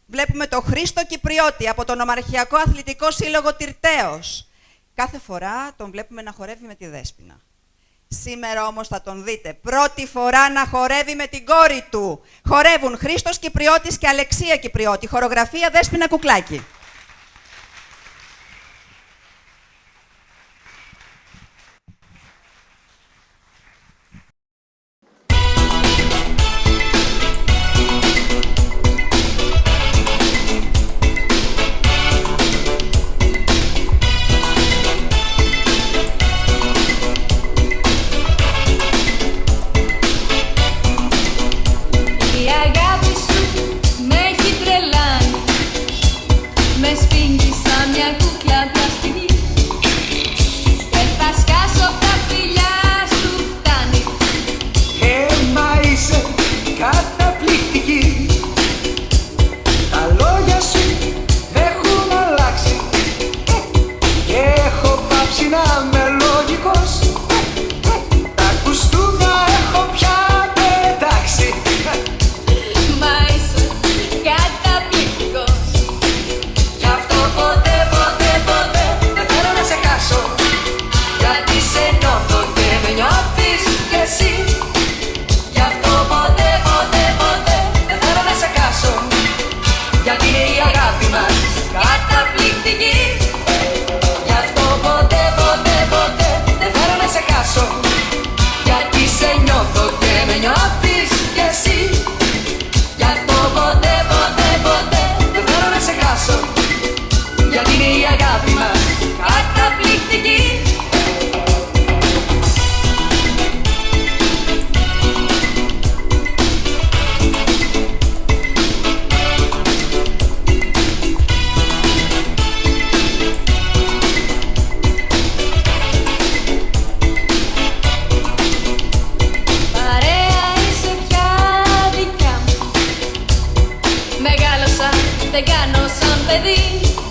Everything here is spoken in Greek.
βλέπουμε το Χρήστο Κυπριώτη από τον Ομαρχιακό Αθλητικό Σύλλογο Τυρτέως. Κάθε φορά τον βλέπουμε να χορεύει με τη Δέσποινα. Σήμερα όμως θα τον δείτε πρώτη φορά να χορεύει με την κόρη του. Χορεύουν Χρήστος Κυπριώτης και Αλεξία Κυπριώτη. Χορογραφία Δέσποινα Κουκλάκη. Δεν κάνω σαν παιδί.